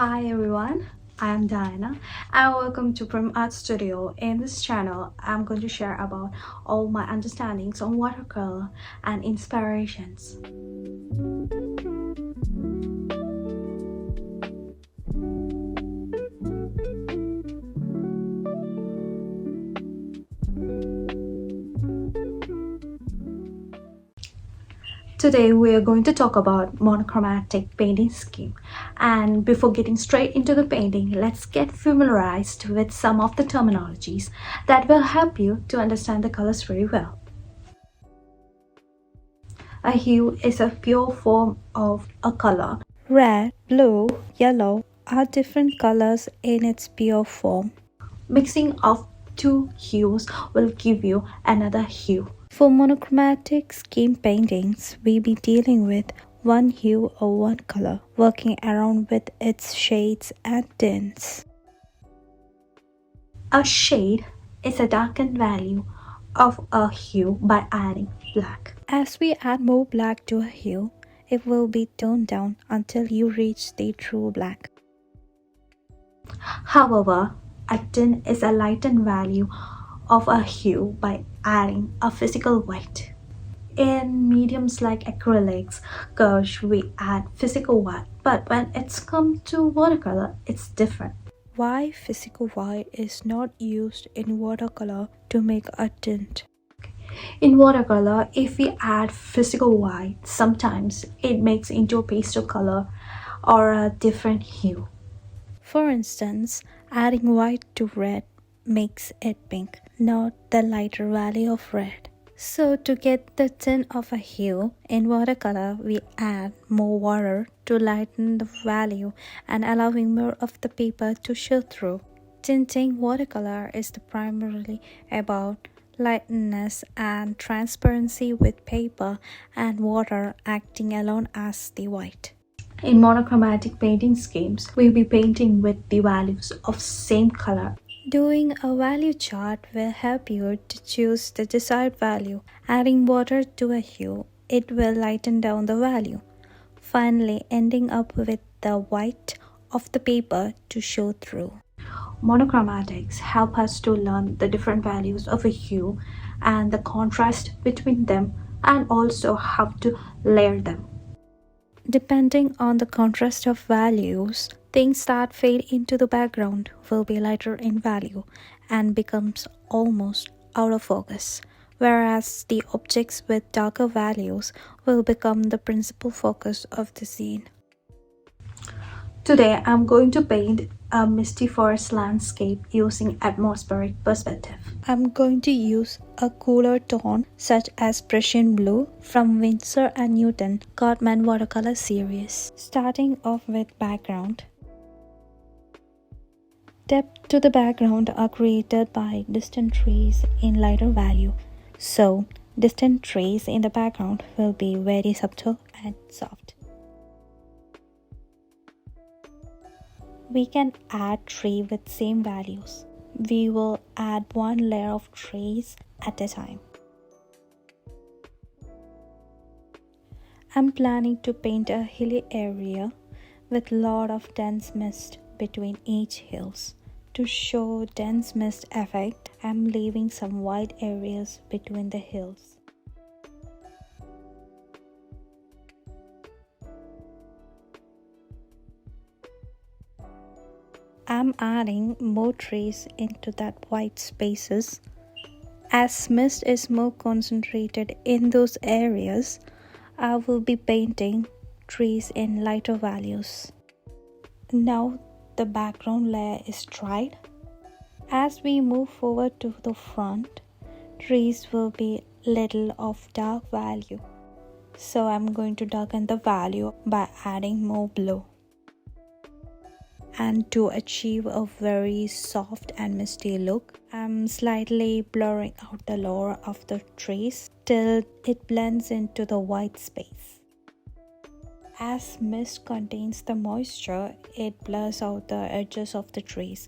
Hi everyone, I am Diana and welcome to Prim Art Studio. In this channel, I'm going to share about all my understandings on watercolor and inspirations. Today we are going to talk about monochromatic painting scheme, and before getting straight into the painting, let's get familiarized with some of the terminologies that will help you to understand the colors very well. A hue is a pure form of a color. Red, blue, yellow are different colors in its pure form. Mixing of two hues will give you another hue. For monochromatic scheme paintings, we be dealing with one hue or one color, working around with its shades and tints. A shade is a darkened value of a hue by adding black. As we add more black to a hue, it will be toned down until you reach the true black. However, a tint is a lightened value of a hue by adding a physical white. In mediums like acrylics, gouache, we add physical white, but when it's come to watercolor, it's different. Why physical white is not used in watercolor to make a tint? In watercolor, if we add physical white, sometimes it makes into a pastel color or a different hue. For instance, adding white to red makes it pink, not the lighter value of red. So to get the tint of a hue, in watercolor we add more water to lighten the value and allowing more of the paper to show through. Tinting watercolor is primarily about lightness and transparency, with paper and water acting alone as the white. In monochromatic painting schemes, we'll be painting with the values of same color. Doing a value chart will help you to choose the desired value. Adding water to a hue, it will lighten down the value. Finally, ending up with the white of the paper to show through. Monochromatics help us to learn the different values of a hue and the contrast between them, and also how to layer them. Depending on the contrast of values, things that fade into the background will be lighter in value and becomes almost out of focus, whereas the objects with darker values will become the principal focus of the scene. Today I'm going to paint a misty forest landscape using atmospheric perspective. I'm going to use a cooler tone such as Prussian blue from Winsor & Newton Cartman watercolor series. Starting off with background. Depth to the background are created by distant trees in lighter value, so distant trees in the background will be very subtle and soft. We can add tree with same values. We will add one layer of trees at a time. I'm planning to paint a hilly area with lot of dense mist between each hills. To show dense mist effect, I'm leaving some wide areas between the hills. I'm adding more trees into that white spaces. As mist is more concentrated in those areas, I will be painting trees in lighter values. Now the background layer is dried. As we move forward to the front, trees will be little of dark value. So I'm going to darken the value by adding more blue. And to achieve a very soft and misty look, I'm slightly blurring out the lower of the trees till it blends into the white space. As mist contains the moisture, it blurs out the edges of the trees.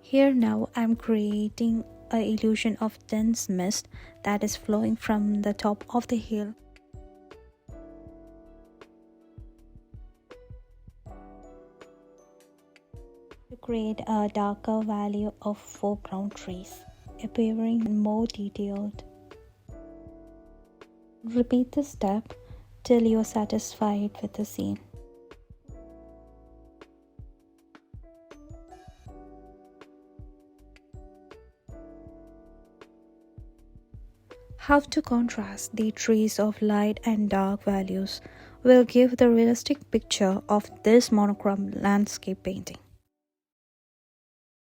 Here now I'm creating a illusion of dense mist that is flowing from the top of the hill. To create a darker value of foreground trees, appearing more detailed. Repeat this step till you are satisfied with the scene. How to contrast the trees of light and dark values will give the realistic picture of this monochrome landscape painting.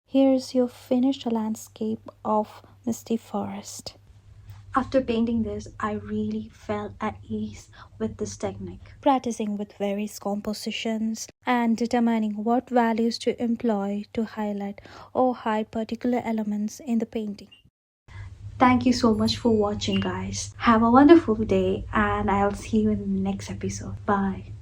Here's your finished landscape of Misty Forest. After painting this, I really felt at ease with this technique. Practicing with various compositions and determining what values to employ to highlight or hide particular elements in the painting. Thank you so much for watching, guys. Have a wonderful day, and I'll see you in the next episode. Bye.